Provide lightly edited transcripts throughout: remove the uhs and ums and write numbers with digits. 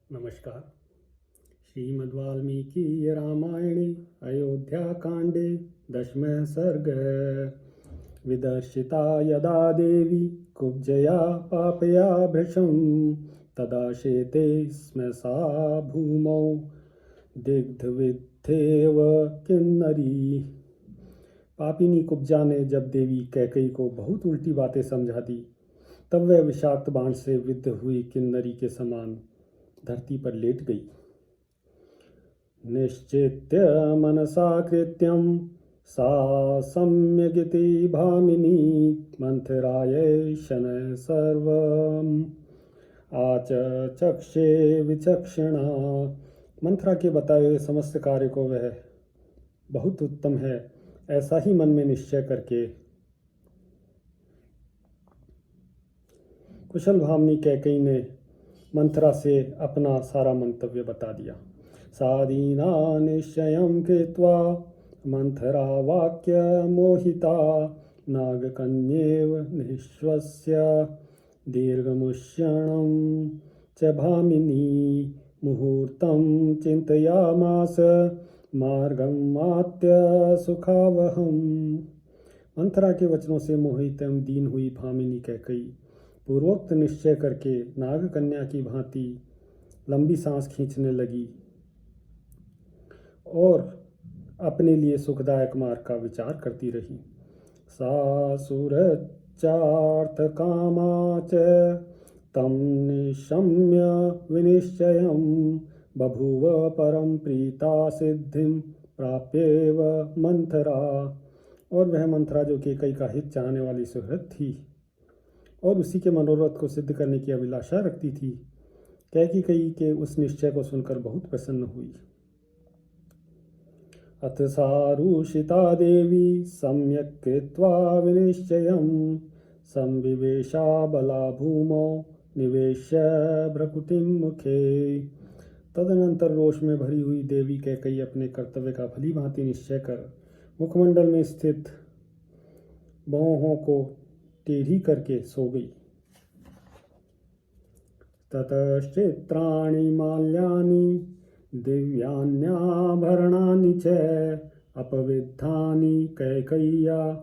नमस्कार। श्रीमद् वाल्मीकि रामायणे अयोध्याकाण्डे दशमः सर्गः। विदर्शिता यदा देवी कुब्जया पापया भृशं तदा शेते स्म सा भूमौ दिग्धविद्धेव किन्नरी। पापिनी कुब्जा ने जब देवी कैकेयी को बहुत उल्टी बातें समझा दी, तब वह विषाक्त बाण से विद्ध हुई किन्नरी के समान धरती पर लेट गई। निश्चित्य मनसा कृत्यं सा सम्यगिति भामिनी मंथरायै शनैः सर्वम् आचक्षे विचक्षणा। मंथरा के बताए हुए समस्त कार्य को वह बहुत उत्तम है ऐसा ही मन में निश्चय करके कुशल भामिनी कैकेयी ने मंथरा से अपना सारा मंतव्य बता दिया। सादीना निश्चयं कृत्वा मंथरा वाक्य मोहिता नागकन्येव निःश्वस्य दीर्घमुष्यणं च भामिनी मुहूर्तं चिन्तयामास मार्गं आत्य सुखावहम्। मंथरा के वचनों से मोहित एवं दीन हुई भामिनी कैकेयी पूर्वोक्त निश्चय करके नाग कन्या की भांति लंबी सांस खींचने लगी और अपने लिए सुखदायक मार्ग का विचार करती रही। सा सुरचार्थ कामा च तम निशम्य विनिश्चयं बभूव परम प्रीता सिद्धिं प्राप्येव मंथरा। और वह मंथरा जो कैकेयी का हित चाहने वाली सुहृद थी और उसी के मनोरथ को सिद्ध करने की अभिलाषा रखती थी, कैकेयी के उस निश्चय को सुनकर बहुत प्रसन्न हुई। अथ सारूषिता देवी सम्यक् कृत्वा विनिश्चयं संविवेशा बला भूमौ निवेश्य भ्रकुटिं मुखे। तदनंतर रोष में भरी हुई देवी कैकेयी अपने कर्तव्य का भली भांति निश्चय कर मुखमंडल में स्थित बाहों को टेढ़ी करके सो गई। ततश्चित्राणि माल्यानि दिव्यान्याभरणानि च अपविद्धानि कैकेय्या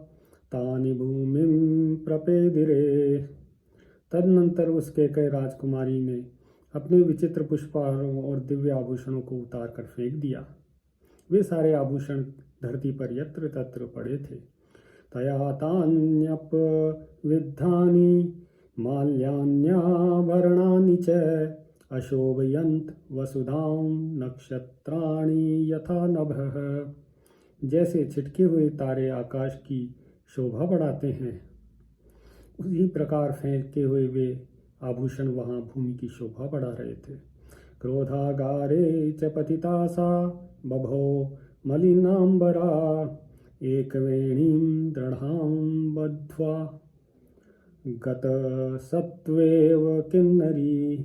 तानि भूमिं प्रपेदिरे। तदनंतर उस कैकेयी राजकुमारी ने अपने विचित्र पुष्पहारों और दिव्य आभूषणों को उतार कर फेंक दिया। वे सारे आभूषण धरती पर यत्र तत्र पड़े थे। तया तान्यपविद्धानि माल्यान्याभरणानि च अशोभयन्त वसुधां नक्षत्राणि यथा नभः। जैसे छिटके हुए तारे आकाश की शोभा बढ़ाते हैं, उसी प्रकार फेंके हुए वे आभूषण वहाँ भूमि की शोभा बढ़ा रहे थे। क्रोधागारे च पतिता सा बभो मलिनांबरा एकवेणीं दृढां बद्ध्वा गतसत्त्वेव किन्नरी।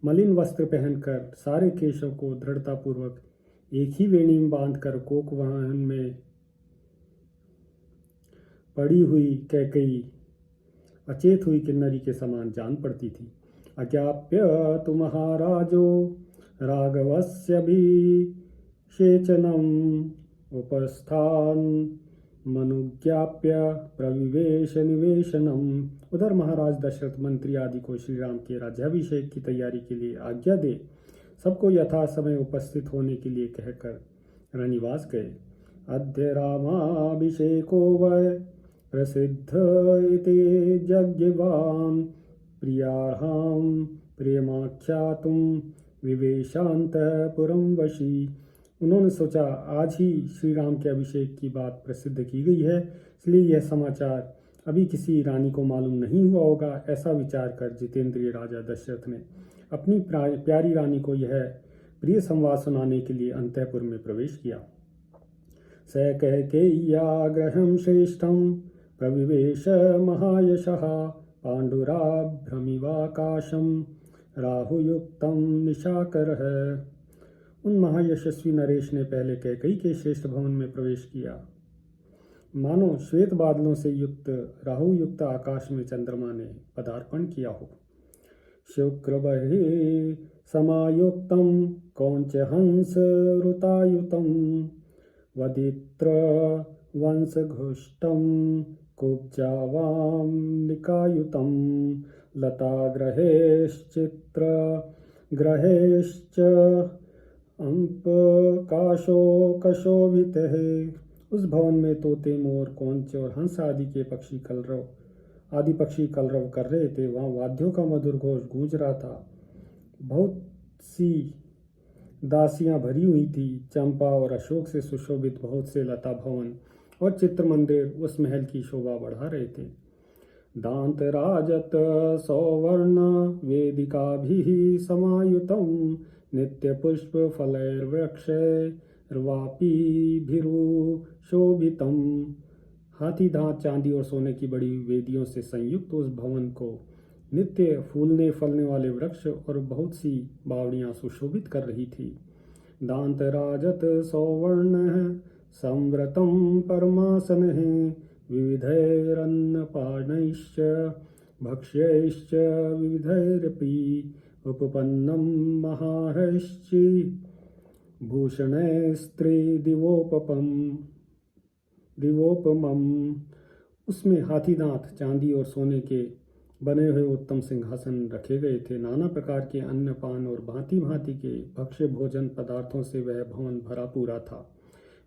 मलिन वस्त्र पहनकर सारे केशों को दृढ़तापूर्वक एक ही वेणी में बांधकर कोकवाहन में पड़ी हुई कैकेयी अचेत हुई किन्नरी के समान जान पड़ती थी। अज्ञाप्य तु महाराजो राघवस्य विषेचनम् उपस्थान मनुज्ञाप्य प्रविवेश निवेशनम। उधर महाराज दशरथ मंत्री आदि को श्री राम के राज्याभिषेक की तैयारी के लिए आज्ञा दे सबको यथा समय उपस्थित होने के लिए कहकर रनिवास गए। अद्य रामाभिषेको वै प्रसिद्ध इति जज्ञवान् प्रियार्हां प्रियमाख्यातुं विवेशान्तपुरं वशी। उन्होंने सोचा आज ही श्री राम के अभिषेक की बात प्रसिद्ध की गई है, इसलिए यह समाचार अभी किसी रानी को मालूम नहीं हुआ होगा। ऐसा विचार कर जितेंद्रिय राजा दशरथ ने अपनी प्यारी रानी को यह प्रिय संवाद सुनाने के लिए अंतःपुर में प्रवेश किया। स कैकेय्याग्रहं श्रेष्ठं प्रविवेश महायशः पाण्डुराभ्रमिवाकाशं राहुयुक्तं निशाकरः। उन महायशस्वी नरेश ने पहले कैकेयी के श्रेष्ठ भवन में प्रवेश किया, मानो श्वेत बादलों से युक्त राहु युक्त आकाश में चंद्रमा ने पदार्पण किया हो। शुक्रबर्हि समायुक्तं कौञ्चहंस ऋतायुतं वदित्र वंशघुष्टं कुब्जावां निकायुतं लताग्रहेश्चित्रग्रहेश्च अंपकाशोकशोभितः। उस भवन में तोते, मोर, कौंच और हंस आदि पक्षी कलरव कर रहे थे। वहाँ वाद्यों का मधुर घोष गूंज रहा था। बहुत सी दासियां भरी हुई थी। चंपा और अशोक से सुशोभित बहुत से लता भवन और चित्र मंदिर उस महल की शोभा बढ़ा रहे थे। दांत राजत सौवर्ण वेदिकाभिः समायुतं नित्य पुष्प फलैर्वृक्षैर्वापीभिरुशोभितं। हाथी दांत, चांदी और सोने की बड़ी वेदियों से संयुक्त उस भवन को नित्य फूलने फलने वाले वृक्ष और बहुत सी बावड़ियां सुशोभित कर रही थी। दांत राजत सौवर्ण संवृतं परमासनः विविधैरन्नपानैश्च भक्ष्यैश्च विविधैरपि उपपन्नं महार्षि दिवोपमम्। उसमें हाथी दांत, चांदी और सोने के बने हुए उत्तम सिंहासन रखे गए थे। नाना प्रकार के अन्न पान और भांति भांति के भक्ष्य भोजन पदार्थों से वह भवन भरा पूरा था।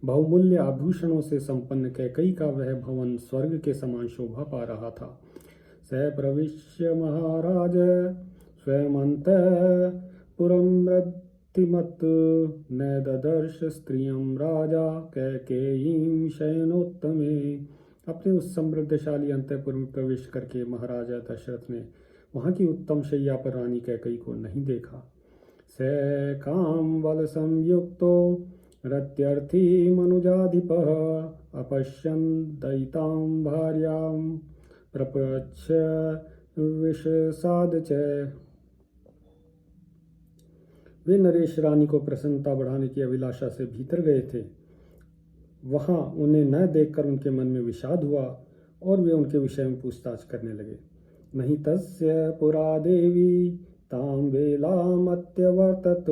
बहुमूल्य आभूषणों से संपन्न कैकई का वह भवन स्वर्ग के समान शोभा पा रहा था। स प्रविश्य महाराज स्वयमन्तःपुरं रतिमत् न ददर्श स्त्रियं राजा कैकेयीं शयनोत्तमे। अपने उस समृद्धशाली अंतःपुर में प्रवेश करके महाराजा दशरथ ने वहाँ की उत्तम शैया पर रानी कैकेयी को नहीं देखा। स काम बल संयुक्तो रत्यर्थी मनुजाधिपः अपश्यन् दयितां भार्यां प्रपच्छ विषसाद च। वे नरेश रानी को प्रसन्नता बढ़ाने की अभिलाषा से भीतर गए थे। वहां उन्हें न देखकर उनके मन में विषाद हुआ और वे उनके विषय में पूछताछ करने लगे। नहीं तस्य पुरा देवी तां वेलामत्यवर्तत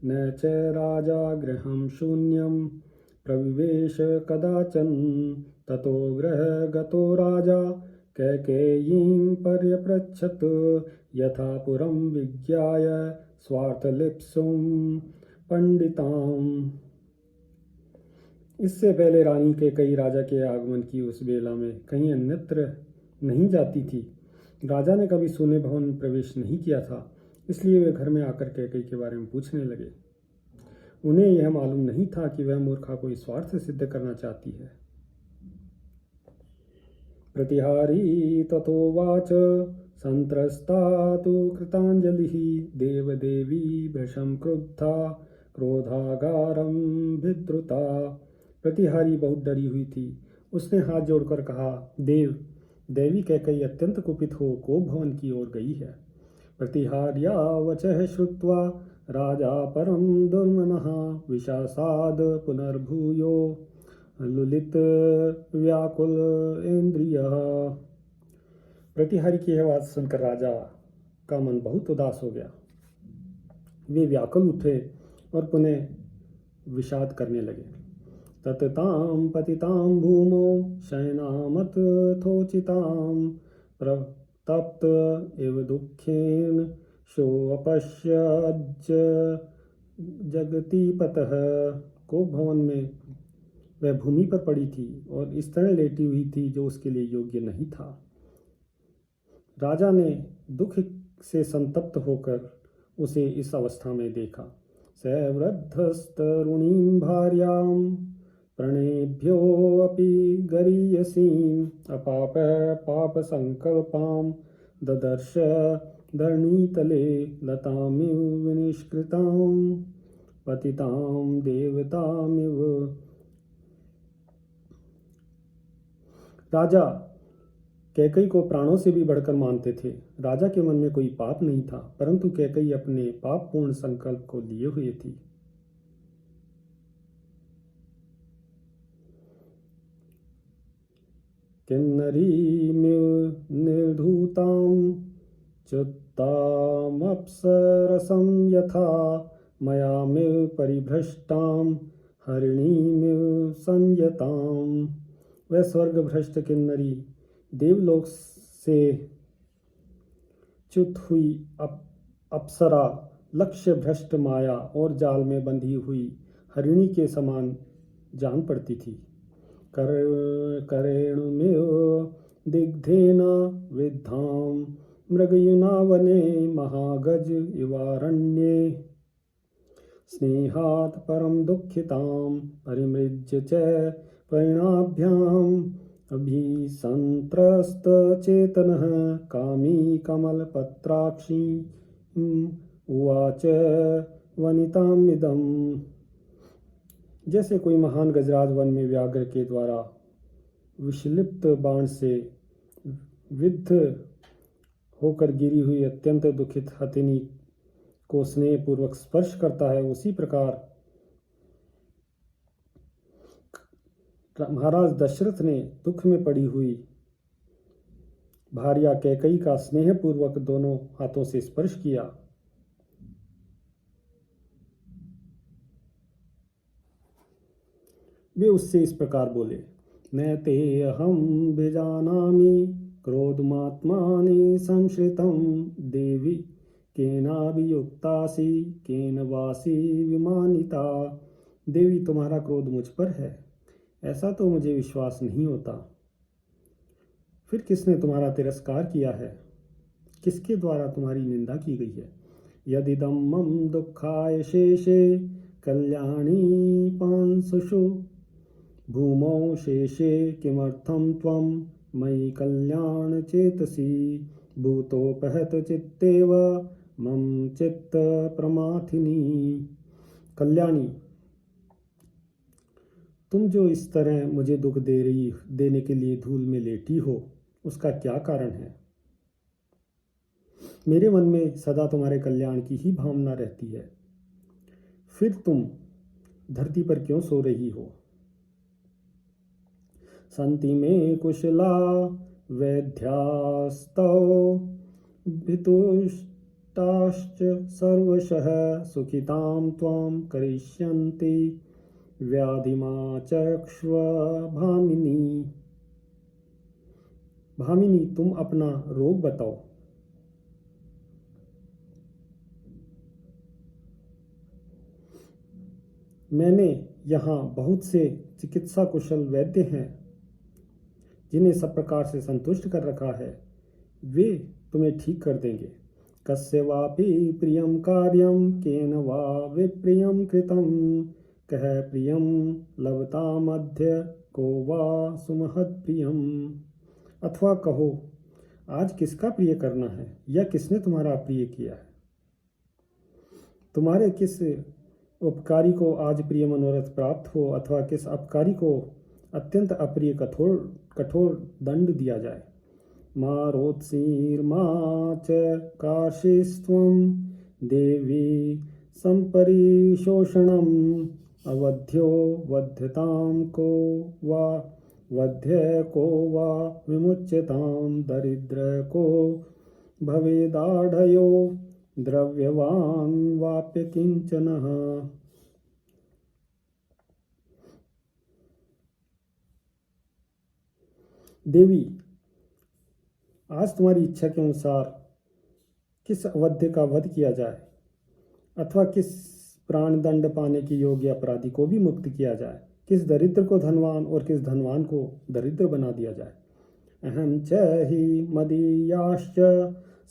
न च राजा गृहं शून्यं प्रविवेश कदाचन ततो गृह गतो राजा कैकेयीं पर्यपृच्छत् यथा पुरं विज्ञाय स्वार्थलिप्सुं पंडिताम्। इससे पहले रानी कैकेयी राजा के आगमन की उस बेला में कहीं अन्यत्र नहीं जाती थी। राजा ने कभी सोने भवन में प्रवेश नहीं किया था, इसलिए वे घर में आकर कैकेयी के बारे में पूछने लगे। उन्हें यह मालूम नहीं था कि वह मूर्खा कोई स्वार्थ सिद्ध करना चाहती है। प्रतिहारी ततोवाच संत्रस्ता तु कृतांजलिः देवदेवी भृशं क्रुद्धा क्रोधागारं विद्रुता। प्रतिहारी बहुत डरी हुई थी। उसने हाथ जोड़कर कहा, देवी कैकेयी अत्यंत कुपित हो कोप भवन की ओर गई है। प्रतिहार्या वचः श्रुत्वा राजा परम दुर्मनः विशासाद पुनर्भूयो लुलित व्याकुल इंद्रियः। प्रतिहारी की यह बात सुनकर राजा का मन बहुत उदास हो गया। वे व्याकुल उठे और पुनः विषाद करने लगे। तततां पतितां भूमौ शयनामथ थोचितां प्रतप्त इव दुःखेन सोऽपश्यज्ज जगतीपतः। कोप भवन में वह भूमि पर पड़ी थी और इस तरह लेटी हुई थी जो उसके लिए योग्य नहीं था। राजा ने दुख से संतप्त होकर उसे इस अवस्था में देखा। स वृद्धस्तरुणीं भार्यां प्रणेभ्योऽपि गरीयसीं अपाप पापसंकल्पां ददर्श धरणीतले लतामिव विनिष्कृतां पतितां देवतामिव। राजा कैकेयी को प्राणों से भी बढ़कर मानते थे। राजा के मन में कोई पाप नहीं था, परंतु कैकेयी अपने पापपूर्ण संकल्प को लिए हुए थी। किन्नरीमिव निर्धूतां च्युतामप्सरां रसं यथा मयामिव परिभ्रष्टां हरिणीमिव संयताम्। वह स्वर्ग भ्रष्ट किन्नरी देवलोक से च्युत हुई अप्सरा लक्ष्य भ्रष्ट माया और जाल में बंधी हुई हरिणी के समान जान पड़ती थी। करेणुमिव दिग्धेन विद्धां मृगयुना वने महागज इवारण्ये स्नेहात् परं दुःखितां परिमृज्य च परिणाभ्याम् अभिसंत्रस्तचेतनः कामी कमलपत्राक्षी उवाच वनितामिदम्। जैसे कोई महान गजराज वन में व्याघ्र के द्वारा विषलिप्त बाण से विद्ध होकर गिरी हुई अत्यंत दुखित हथिनी को स्नेहपूर्वक स्पर्श करता है, उसी प्रकार महाराज दशरथ ने दुख में पड़ी हुई भार्या कैकई का स्नेहपूर्वक दोनों हाथों से स्पर्श किया। वे उससे इस प्रकार बोले, न ते अहम विजानामि क्रोधमात्मानि संश्रितं देवी केनाभियुक्तासि केन वासी विमानिता। देवी, तुम्हारा क्रोध मुझ पर है, ऐसा तो मुझे विश्वास नहीं होता। फिर किसने तुम्हारा तिरस्कार किया है, किसके द्वारा तुम्हारी निंदा की गई है। यदिदं मम दुःखाय शेषे कल्याणी पांशुषु भूमौ शेषे किमर्थं त्वं मयि कल्याण चेतसि भूतोपहत चित्तेव मम चित्त प्रमाथिनी। कल्याणी, तुम जो इस तरह मुझे दुख देने के लिए धूल में लेटी हो, उसका क्या कारण है। मेरे मन में सदा तुम्हारे कल्याण की ही भावना रहती है, फिर तुम धरती पर क्यों सो रही हो। संति में कुशला वैद्यास्तौ भितुष्टाश्च सर्वशः सुखितां त्वां करिष्यन्ति व्याधिमा चक्ष्व भामिनी। भामिनी, तुम अपना रोग बताओ। मैंने यहाँ बहुत से चिकित्सा कुशल वैद्य हैं जिन्हें सब प्रकार से संतुष्ट कर रखा है, वे तुम्हें ठीक कर देंगे। कस्य वापि प्रियं कार्यं केन वा विप्रियं कृतं कह प्रियं लभतामद्य को वा सुमहत् प्रियम। अथवा कहो, आज किसका प्रिय करना है या किसने तुम्हारा अप्रिय किया है। तुम्हारे किस उपकारी को आज प्रिय मनोरथ प्राप्त हो अथवा किस अपकारी को अत्यंत अप्रिय कठोर दंड दिया जाए। मारोत्सीर्मा च काशीस्त्वं देवी संपरिशोषणम् अवध्यो वध्यतां को वा वध्य को वा विमुच्यतां दरिद्र को भवेदाढयो द्रव्यवान वाप्य किंचनः। देवी, आज तुम्हारी इच्छा के अनुसार किस अवध्य का वध किया जाए अथवा किस प्राण दंड पाने के योग्य अपराधी को भी मुक्त किया जाए, किस दरिद्र को धनवान और किस धनवान को दरिद्र बना दिया जाए। अहम च हि मदीयाश्च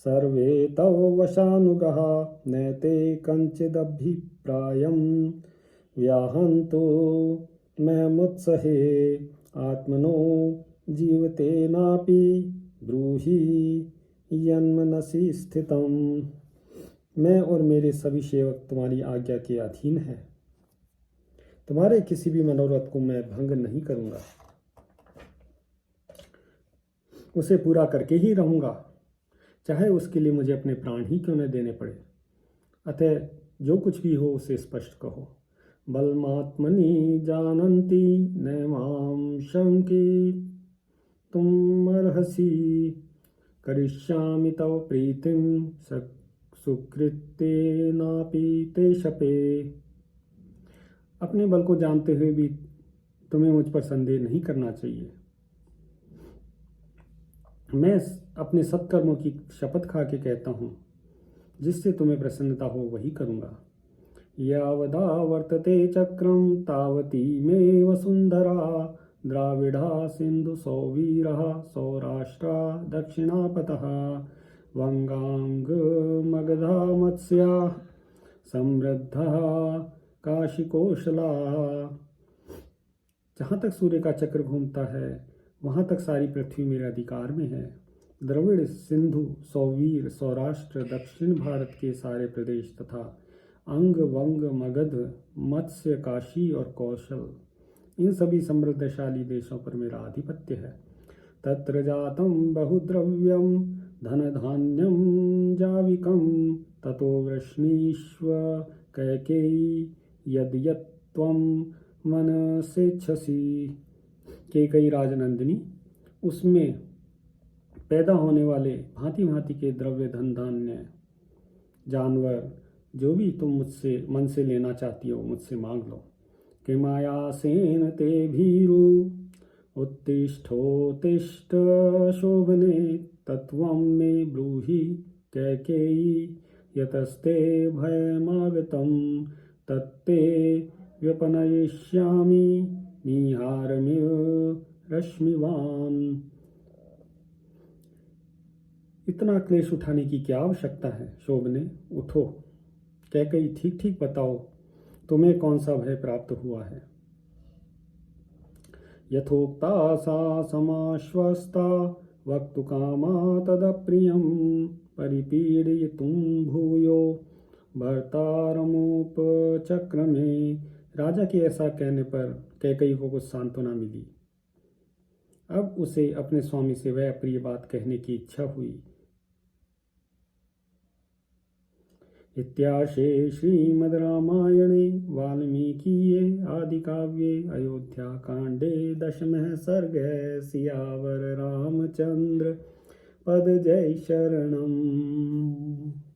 सर्वे तव वशानुगः न ते कंचिदभिप्रायं व्याहन्तु महमुत्सहे आत्मनो जीवतेनापि ब्रूहि यन्मनसि स्थितम्। मैं और मेरे सभी सेवक तुम्हारी आज्ञा के अधीन हैं, तुम्हारे किसी भी मनोरथ को मैं भंग नहीं करूँगा, उसे पूरा करके ही रहूँगा, चाहे उसके लिए मुझे अपने प्राण ही क्यों न देने पड़े। अतः जो कुछ भी हो उसे स्पष्ट कहो। बलमात्मनि जानन्ति न मां शंकी तुम अर्हसि करिष्यामि तव प्रीतिं सुकृते नापि ते शपे। अपने बल को जानते हुए भी तुम्हें मुझ पर संदेह नहीं करना चाहिए। मैं अपने सत्कर्मों की शपथ खा के कहता हूँ, जिससे तुम्हें प्रसन्नता हो वही करूँगा। यावदा वर्तते चक्रम तावती मे वसुंधरा, द्राविड़ा सिंधु सौवीरः सौराष्ट्रा दक्षिणापतः, वंगांग मगधा मत्स्या समृद्धा काशिकोशला। जहाँ तक सूर्य का चक्र घूमता है वहाँ तक सारी पृथ्वी मेरे अधिकार में है। द्रविड़, सिंधु, सौवीर, सौराष्ट्र, दक्षिण भारत के सारे प्रदेश तथा अंग, वंग, मगध, मत्स्य, काशी और कौशल, इन सभी समृद्धशाली देशों पर मेरा आधिपत्य है। तत्र जातं बहुद्रव्यं धनधान्यं जाविकं, ततो वृष्णीष्व कैकेयी यद्यत्त्वं मनसेच्छसि। कैकेयी राजनंदिनी, उसमें पैदा होने वाले भांति भांति के द्रव्य, धन धान्य, जानवर, जो भी तुम मुझसे मन से लेना चाहती हो मुझसे मांग लो। किमायासेन ते भीरु उत्तिष्ठोत्तिष्ठ शोभने, तत्त्वं मे ब्रूहि कैकेयी यतस्ते भयमागतं, तत्ते व्यपनयिष्यामि निहारमिव रश्मिवान्। इतना क्लेश उठाने की क्या आवश्यकता है शोभने, उठो। कैकेयी, ठीक ठीक बताओ तुम्हें कौन सा भय प्राप्त हुआ है। यथोक्ता सा समाश्वस्ता वक्तुकामा तदप्रियं, परिपीडयितुं भूयो भर्तारमुपचक्रमे। राजा के ऐसा कहने पर कैकेयी को कुछ सांत्वना मिली। अब उसे अपने स्वामी से वह अप्रिय बात कहने की इच्छा हुई। इत्यार्षे श्रीमद् रामायणे वाल्मीकीये आदिकाव्ये अयोध्याकाण्डे दशमः सर्गः। सियावर रामचंद्र पद जय शरणम्।